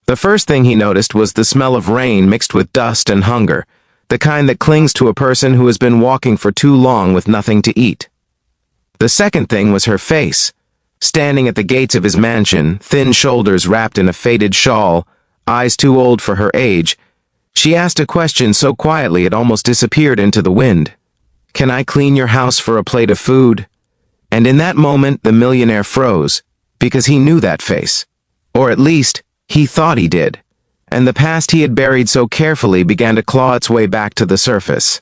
The first thing he noticed was the smell of rain mixed with dust and hunger, the kind that clings to a person who has been walking for too long with nothing to eat. The second thing was her face. Standing at the gates of his mansion, thin shoulders wrapped in a faded shawl, eyes too old for her age, she asked a question so quietly it almost disappeared into the wind. "Can I clean your house for a plate of food?" And in that moment, the millionaire froze, because he knew that face. Or at least, he thought he did. And the past he had buried so carefully began to claw its way back to the surface.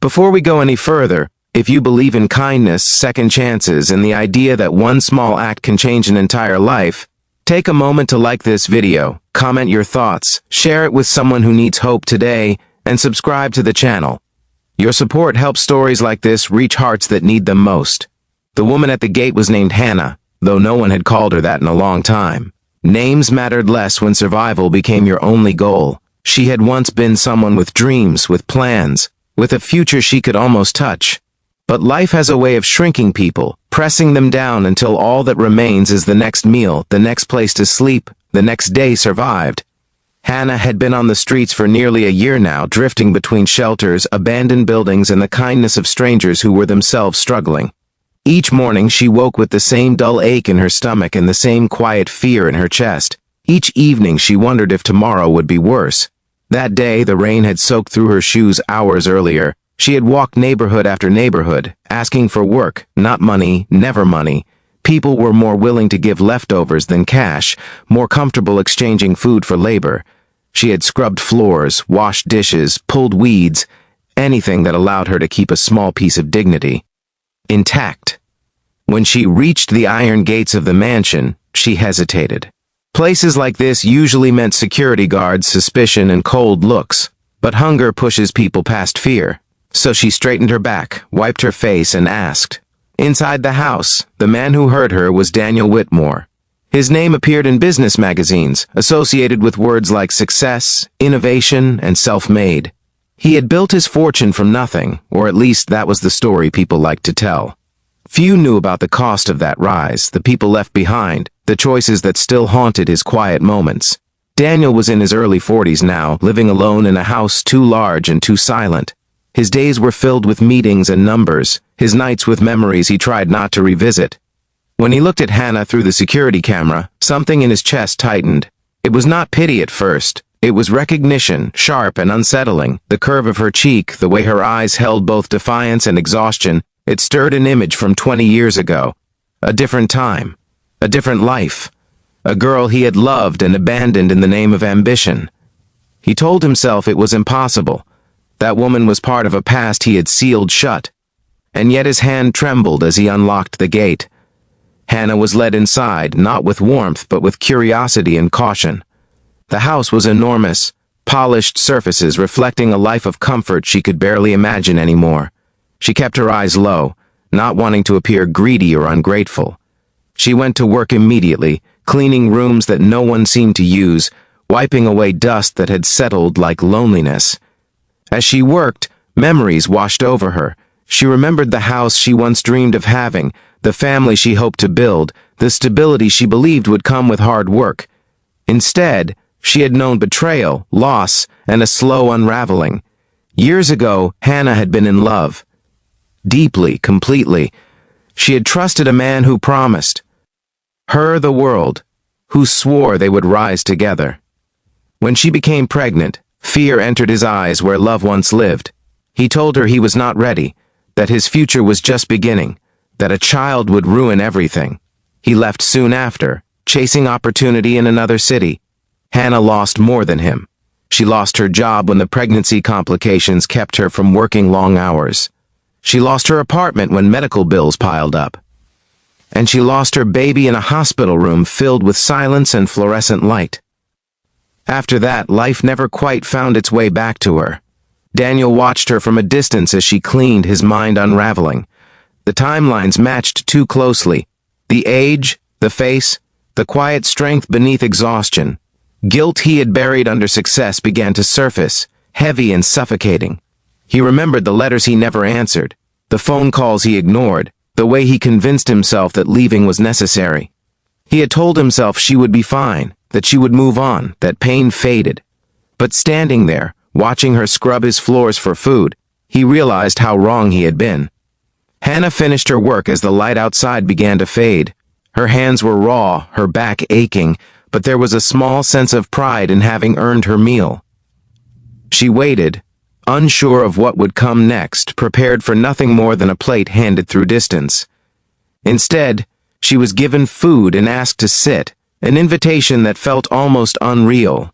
Before we go any further, if you believe in kindness, second chances, and the idea that one small act can change an entire life, take a moment to like this video, comment your thoughts, share it with someone who needs hope today, and subscribe to the channel. Your support helps stories like this reach hearts that need them most. The woman at the gate was named Hannah, though no one had called her that in a long time. Names mattered less when survival became your only goal. She had once been someone with dreams, with plans, with a future she could almost touch. But life has a way of shrinking people, pressing them down until all that remains is the next meal, the next place to sleep, the next day survived. Hannah had been on the streets for nearly a year now, drifting between shelters, abandoned buildings, and the kindness of strangers who were themselves struggling. Each morning she woke with the same dull ache in her stomach and the same quiet fear in her chest. Each evening she wondered if tomorrow would be worse. That day the rain had soaked through her shoes hours earlier. She had walked neighborhood after neighborhood, asking for work, not money, never money. People were more willing to give leftovers than cash, more comfortable exchanging food for labor. She had scrubbed floors, washed dishes, pulled weeds, anything that allowed her to keep a small piece of dignity intact. When she reached the iron gates of the mansion, she hesitated. Places like this usually meant security guards, suspicion, and cold looks, but hunger pushes people past fear. So she straightened her back, wiped her face, and asked. Inside the house, the man who heard her was Daniel Whitmore. His name appeared in business magazines, associated with words like success, innovation, and self-made. He had built his fortune from nothing, or at least that was the story people liked to tell. Few knew about the cost of that rise, the people left behind, the choices that still haunted his quiet moments. Daniel was in his early 40s now, living alone in a house too large and too silent. His days were filled with meetings and numbers, his nights with memories he tried not to revisit. When he looked at Hannah through the security camera, something in his chest tightened. It was not pity at first. It was recognition, sharp and unsettling. The curve of her cheek, the way her eyes held both defiance and exhaustion, it stirred an image from 20 years ago. A different time. A different life. A girl he had loved and abandoned in the name of ambition. He told himself it was impossible. That woman was part of a past he had sealed shut. And yet his hand trembled as he unlocked the gate. Hannah was led inside, not with warmth, but with curiosity and caution. The house was enormous, polished surfaces reflecting a life of comfort she could barely imagine anymore. She kept her eyes low, not wanting to appear greedy or ungrateful. She went to work immediately, cleaning rooms that no one seemed to use, wiping away dust that had settled like loneliness. As she worked, memories washed over her. She remembered the house she once dreamed of having, the family she hoped to build, the stability she believed would come with hard work. Instead, she had known betrayal, loss, and a slow unraveling. Years ago, Hannah had been in love. Deeply, completely. She had trusted a man who promised her the world, who swore they would rise together. When she became pregnant, fear entered his eyes where love once lived. He told her he was not ready, that his future was just beginning, that a child would ruin everything. He left soon after, chasing opportunity in another city. Hannah lost more than him. She lost her job when the pregnancy complications kept her from working long hours. She lost her apartment when medical bills piled up. And she lost her baby in a hospital room filled with silence and fluorescent light. After that, life never quite found its way back to her. Daniel watched her from a distance as she cleaned, his mind unraveling. The timelines matched too closely. The age, the face, the quiet strength beneath exhaustion. Guilt he had buried under success began to surface, heavy and suffocating. He remembered the letters he never answered, the phone calls he ignored, the way he convinced himself that leaving was necessary. He had told himself she would be fine, that she would move on, that pain faded. But standing there, watching her scrub his floors for food, he realized how wrong he had been. Hannah finished her work as the light outside began to fade. Her hands were raw, her back aching, but there was a small sense of pride in having earned her meal. She waited, unsure of what would come next, prepared for nothing more than a plate handed through distance. Instead, she was given food and asked to sit, an invitation that felt almost unreal.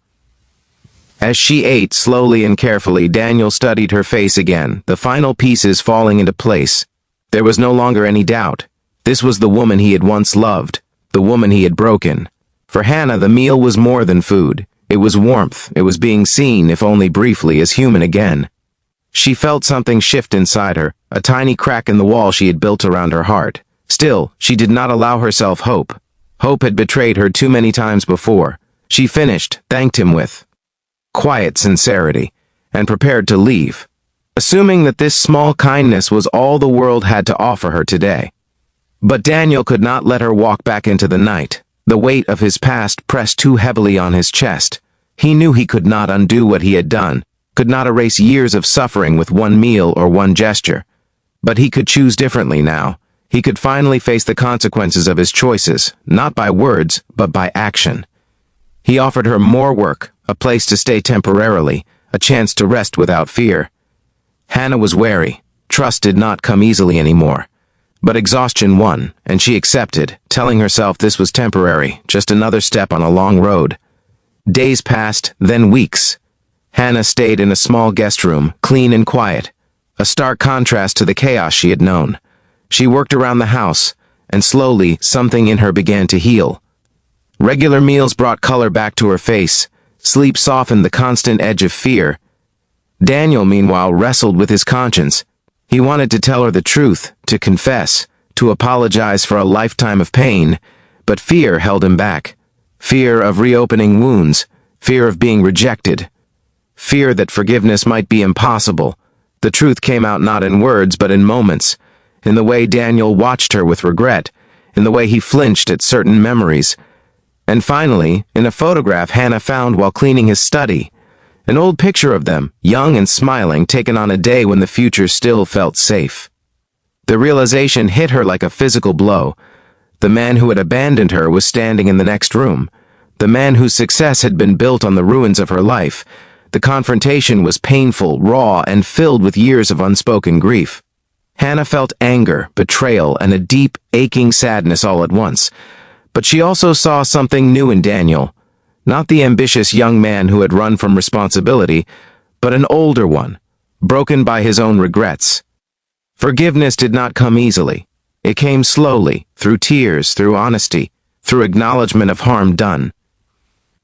As she ate slowly and carefully, Daniel studied her face again, the final pieces falling into place. There was no longer any doubt. This was the woman he had once loved, the woman he had broken. For Hannah, the meal was more than food. It was warmth. It was being seen, if only briefly, as human again. She felt something shift inside her, a tiny crack in the wall she had built around her heart. Still, she did not allow herself hope. Hope had betrayed her too many times before. She finished, thanked him with quiet sincerity, and prepared to leave, assuming that this small kindness was all the world had to offer her today. But Daniel could not let her walk back into the night. The weight of his past pressed too heavily on his chest. He knew he could not undo what he had done, could not erase years of suffering with one meal or one gesture. But he could choose differently now. He could finally face the consequences of his choices, not by words, but by action. He offered her more work, a place to stay temporarily, a chance to rest without fear. Hannah was wary. Trust did not come easily anymore. But exhaustion won, and she accepted, telling herself this was temporary, just another step on a long road. Days passed, then weeks. Hannah stayed in a small guest room, clean and quiet, a stark contrast to the chaos she had known. She worked around the house, and slowly something in her began to heal. Regular meals brought color back to her face. Sleep softened the constant edge of fear. Daniel, meanwhile, wrestled with his conscience. He wanted to tell her the truth, to confess, to apologize for a lifetime of pain, but fear held him back. Fear of reopening wounds, fear of being rejected, fear that forgiveness might be impossible. The truth came out not in words, but in moments, in the way Daniel watched her with regret, in the way he flinched at certain memories. And finally, in a photograph Hannah found while cleaning his study, an old picture of them, young and smiling, taken on a day when the future still felt safe. The realization hit her like a physical blow. The man who had abandoned her was standing in the next room. The man whose success had been built on the ruins of her life. The confrontation was painful, raw, and filled with years of unspoken grief. Hannah felt anger, betrayal, and a deep, aching sadness all at once. But she also saw something new in Daniel. Not the ambitious young man who had run from responsibility, but an older one, broken by his own regrets. Forgiveness did not come easily. It came slowly, through tears, through honesty, through acknowledgement of harm done.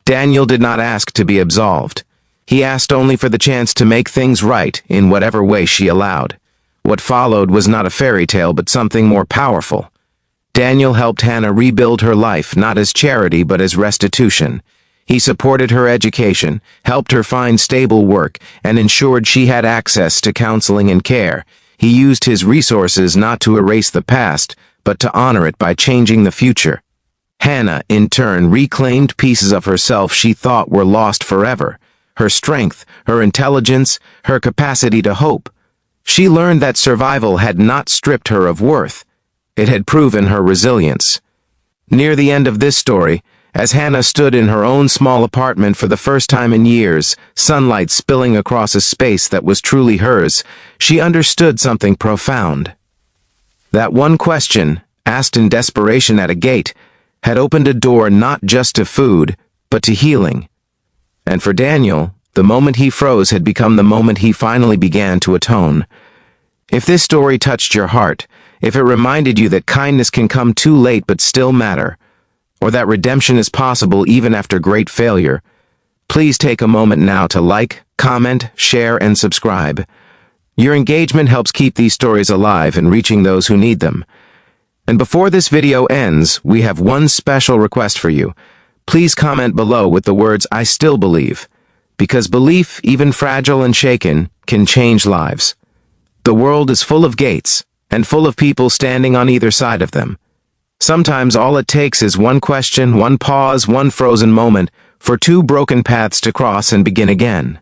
Daniel did not ask to be absolved. He asked only for the chance to make things right in whatever way she allowed. What followed was not a fairy tale, but something more powerful. Daniel helped Hannah rebuild her life, not as charity, but as restitution. He supported her education, helped her find stable work, and ensured she had access to counseling and care. He used his resources not to erase the past, but to honor it by changing the future. Hannah, in turn, reclaimed pieces of herself she thought were lost forever. Her strength, her intelligence, her capacity to hope. She learned that survival had not stripped her of worth. It had proven her resilience. Near the end of this story, as Hannah stood in her own small apartment for the first time in years, sunlight spilling across a space that was truly hers, she understood something profound. That one question, asked in desperation at a gate, had opened a door not just to food, but to healing. And for Daniel, the moment he froze had become the moment he finally began to atone. If this story touched your heart, if it reminded you that kindness can come too late but still matter, or that redemption is possible even after great failure, please take a moment now to like, comment, share, and subscribe. Your engagement helps keep these stories alive and reaching those who need them. And before this video ends, we have one special request for you. Please comment below with the words, "I still believe," because belief, even fragile and shaken, can change lives. The world is full of gates, and full of people standing on either side of them. Sometimes all it takes is one question, one pause, one frozen moment for two broken paths to cross and begin again.